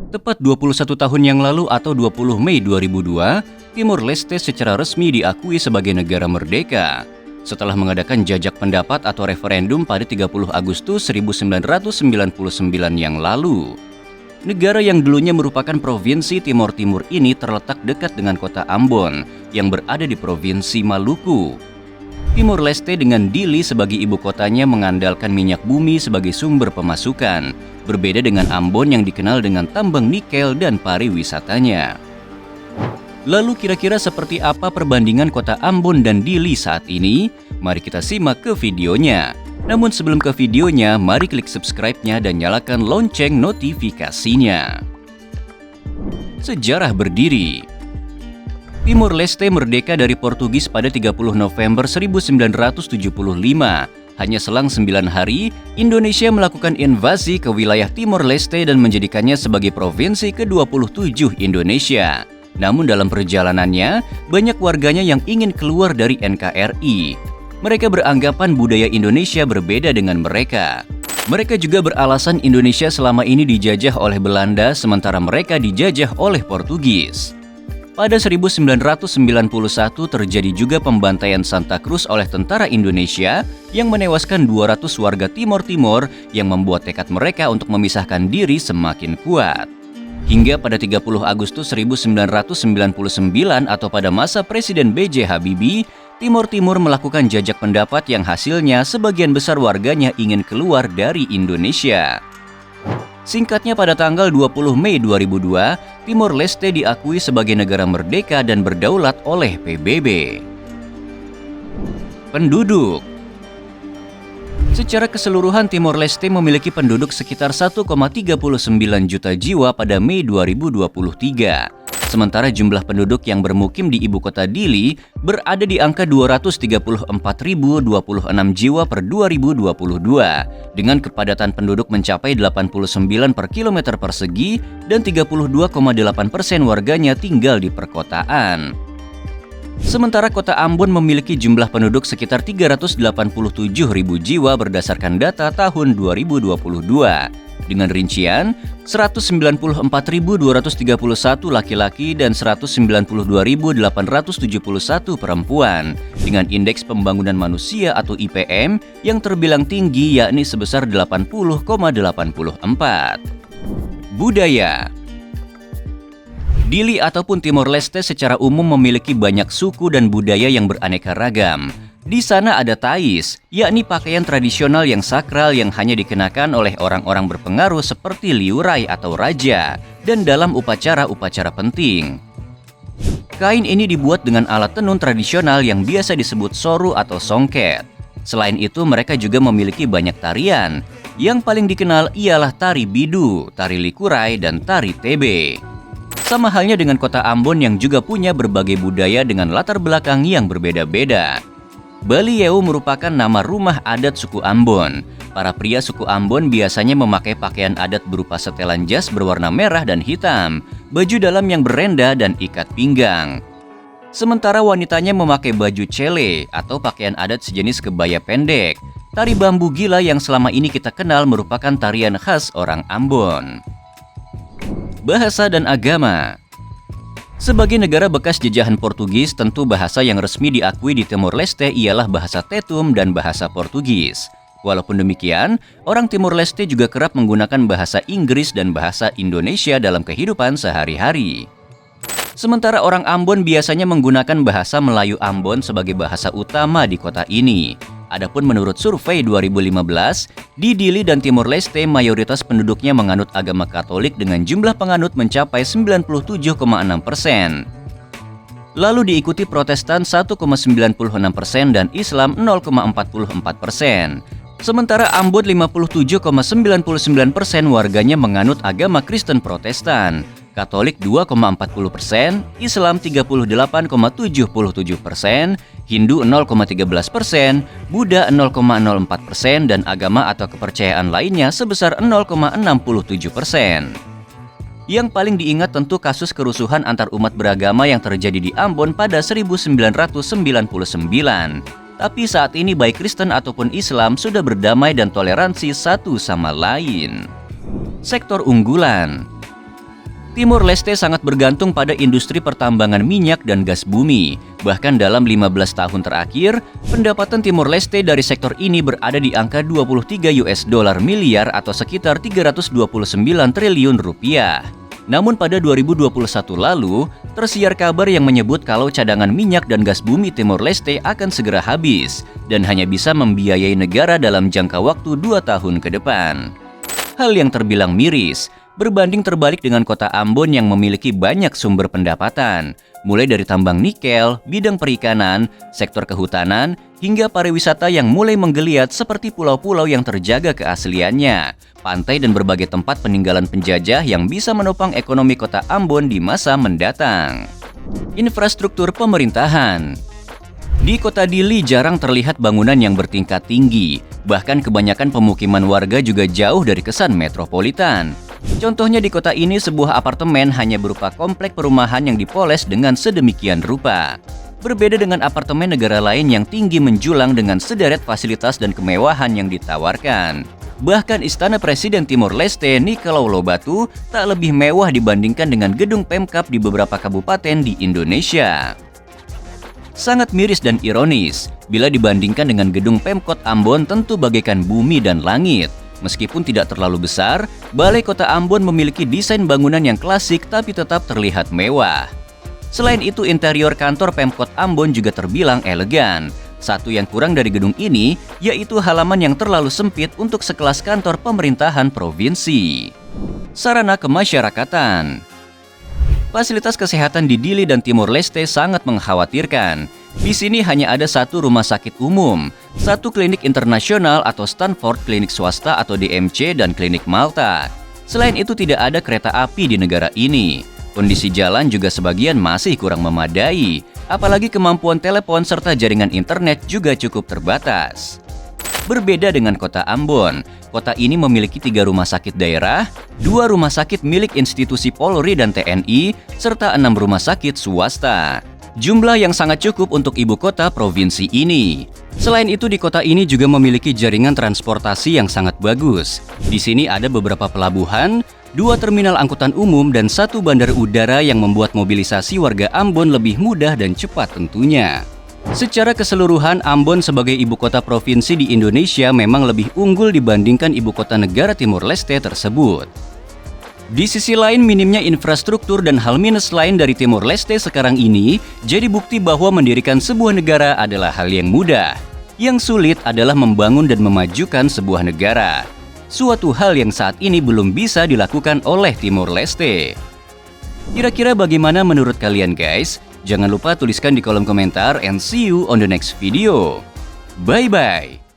Tepat 21 tahun yang lalu atau 20 Mei 2002, Timor Leste secara resmi diakui sebagai negara merdeka. Setelah mengadakan jajak pendapat atau referendum pada 30 Agustus 1999 yang lalu. Negara yang dulunya merupakan provinsi Timor Timur ini terletak dekat dengan kota Ambon yang berada di Provinsi Maluku. Timor Leste dengan Dili sebagai ibu kotanya mengandalkan minyak bumi sebagai sumber pemasukan, berbeda dengan Ambon yang dikenal dengan tambang nikel dan pariwisatanya. Lalu kira-kira seperti apa perbandingan kota Ambon dan Dili saat ini? Mari kita simak ke videonya. Namun sebelum ke videonya, mari klik subscribe-nya dan nyalakan lonceng notifikasinya. Sejarah berdiri. Timor Leste merdeka dari Portugis pada 30 November 1975. Hanya selang 9 hari, Indonesia melakukan invasi ke wilayah Timor Leste dan menjadikannya sebagai provinsi ke-27 Indonesia. Namun dalam perjalanannya, banyak warganya yang ingin keluar dari NKRI. Mereka beranggapan budaya Indonesia berbeda dengan mereka. Mereka juga beralasan Indonesia selama ini dijajah oleh Belanda, sementara mereka dijajah oleh Portugis. Pada 1991 terjadi juga pembantaian Santa Cruz oleh tentara Indonesia yang menewaskan 200 warga Timor Timur yang membuat tekad mereka untuk memisahkan diri semakin kuat. Hingga pada 30 Agustus 1999 atau pada masa Presiden B.J. Habibie, Timor Timur melakukan jajak pendapat yang hasilnya sebagian besar warganya ingin keluar dari Indonesia. Singkatnya pada tanggal 20 Mei 2002, Timor Leste diakui sebagai negara merdeka dan berdaulat oleh PBB. Penduduk. Secara keseluruhan Timor Leste memiliki penduduk sekitar 1,39 juta jiwa pada Mei 2023. Sementara jumlah penduduk yang bermukim di ibu kota Dili berada di angka 234.026 jiwa per 2022, dengan kepadatan penduduk mencapai 89 per kilometer persegi dan 32,8% warganya tinggal di perkotaan. Sementara kota Ambon memiliki jumlah penduduk sekitar 387.000 jiwa berdasarkan data tahun 2022. Dengan rincian 194.231 laki-laki dan 192.871 perempuan dengan indeks pembangunan manusia atau IPM yang terbilang tinggi yakni sebesar 80,84. Budaya. Dili ataupun Timor Leste secara umum memiliki banyak suku dan budaya yang beraneka ragam. Di sana ada Tais, yakni pakaian tradisional yang sakral yang hanya dikenakan oleh orang-orang berpengaruh seperti liurai atau raja, dan dalam upacara-upacara penting. Kain ini dibuat dengan alat tenun tradisional yang biasa disebut soru atau songket. Selain itu, mereka juga memiliki banyak tarian. Yang paling dikenal ialah tari bidu, tari likurai, dan tari tebe. Sama halnya dengan kota Ambon yang juga punya berbagai budaya dengan latar belakang yang berbeda-beda. Balieu merupakan nama rumah adat suku Ambon. Para pria suku Ambon biasanya memakai pakaian adat berupa setelan jas berwarna merah dan hitam, baju dalam yang berenda dan ikat pinggang. Sementara wanitanya memakai baju cele atau pakaian adat sejenis kebaya pendek. Tari bambu gila yang selama ini kita kenal merupakan tarian khas orang Ambon. Bahasa dan agama. Sebagai negara bekas jajahan Portugis, tentu bahasa yang resmi diakui di Timor Leste ialah bahasa Tetum dan bahasa Portugis. Walaupun demikian, orang Timor Leste juga kerap menggunakan bahasa Inggris dan bahasa Indonesia dalam kehidupan sehari-hari. Sementara orang Ambon biasanya menggunakan bahasa Melayu Ambon sebagai bahasa utama di kota ini. Adapun menurut survei 2015, di Dili dan Timor Leste mayoritas penduduknya menganut agama Katolik dengan jumlah penganut mencapai 97,6%. Lalu diikuti Protestan 1,96% dan Islam 0,44%. Sementara Ambon 57,99% warganya menganut agama Kristen Protestan. Katolik 2,40%, Islam 38,77%, Hindu 0,13%, Buddha 0,04%, dan agama atau kepercayaan lainnya sebesar 0,67%. Yang paling diingat tentu kasus kerusuhan antar umat beragama yang terjadi di Ambon pada 1999. Tapi saat ini baik Kristen ataupun Islam sudah berdamai dan toleransi satu sama lain. Sektor unggulan. Timor Leste sangat bergantung pada industri pertambangan minyak dan gas bumi. Bahkan dalam 15 tahun terakhir, pendapatan Timor Leste dari sektor ini berada di angka 23 US dollar miliar atau sekitar 329 triliun rupiah. Namun pada 2021 lalu, tersiar kabar yang menyebut kalau cadangan minyak dan gas bumi Timor Leste akan segera habis dan hanya bisa membiayai negara dalam jangka waktu 2 tahun ke depan. Hal yang terbilang miris, berbanding terbalik dengan kota Ambon yang memiliki banyak sumber pendapatan, mulai dari tambang nikel, bidang perikanan, sektor kehutanan, hingga pariwisata yang mulai menggeliat seperti pulau-pulau yang terjaga keasliannya, pantai dan berbagai tempat peninggalan penjajah yang bisa menopang ekonomi kota Ambon di masa mendatang. Infrastruktur pemerintahan. Di kota Dili jarang terlihat bangunan yang bertingkat tinggi, bahkan kebanyakan pemukiman warga juga jauh dari kesan metropolitan. Contohnya di kota ini sebuah apartemen hanya berupa komplek perumahan yang dipoles dengan sedemikian rupa. Berbeda dengan apartemen negara lain yang tinggi menjulang dengan sederet fasilitas dan kemewahan yang ditawarkan. Bahkan Istana Presiden Timor Leste Nicolau Lobato tak lebih mewah dibandingkan dengan gedung Pemkab di beberapa kabupaten di Indonesia. Sangat miris dan ironis, bila dibandingkan dengan gedung Pemkot Ambon tentu bagaikan bumi dan langit. Meskipun tidak terlalu besar, Balai Kota Ambon memiliki desain bangunan yang klasik tapi tetap terlihat mewah. Selain itu, interior kantor Pemkot Ambon juga terbilang elegan. Satu yang kurang dari gedung ini, yaitu halaman yang terlalu sempit untuk sekelas kantor pemerintahan provinsi. Sarana kemasyarakatan. Fasilitas kesehatan di Dili dan Timor Leste sangat mengkhawatirkan. Di sini hanya ada satu rumah sakit umum, satu klinik internasional atau Stanford klinik swasta atau DMC dan klinik Malta. Selain itu tidak ada kereta api di negara ini. Kondisi jalan juga sebagian masih kurang memadai, apalagi kemampuan telepon serta jaringan internet juga cukup terbatas. Berbeda dengan kota Ambon, kota ini memiliki 3 rumah sakit daerah, 2 rumah sakit milik institusi Polri dan TNI, serta 6 rumah sakit swasta. Jumlah yang sangat cukup untuk ibu kota provinsi ini. Selain itu, di kota ini juga memiliki jaringan transportasi yang sangat bagus. Di sini ada beberapa pelabuhan, 2 terminal angkutan umum, dan 1 bandar udara yang membuat mobilisasi warga Ambon lebih mudah dan cepat tentunya. Secara keseluruhan, Ambon sebagai ibu kota provinsi di Indonesia memang lebih unggul dibandingkan ibu kota negara Timor Leste tersebut. Di sisi lain, minimnya infrastruktur dan hal minus lain dari Timor Leste sekarang ini jadi bukti bahwa mendirikan sebuah negara adalah hal yang mudah. Yang sulit adalah membangun dan memajukan sebuah negara. Suatu hal yang saat ini belum bisa dilakukan oleh Timor Leste. Kira-kira bagaimana menurut kalian guys? Jangan lupa tuliskan di kolom komentar and see you on the next video. Bye-bye!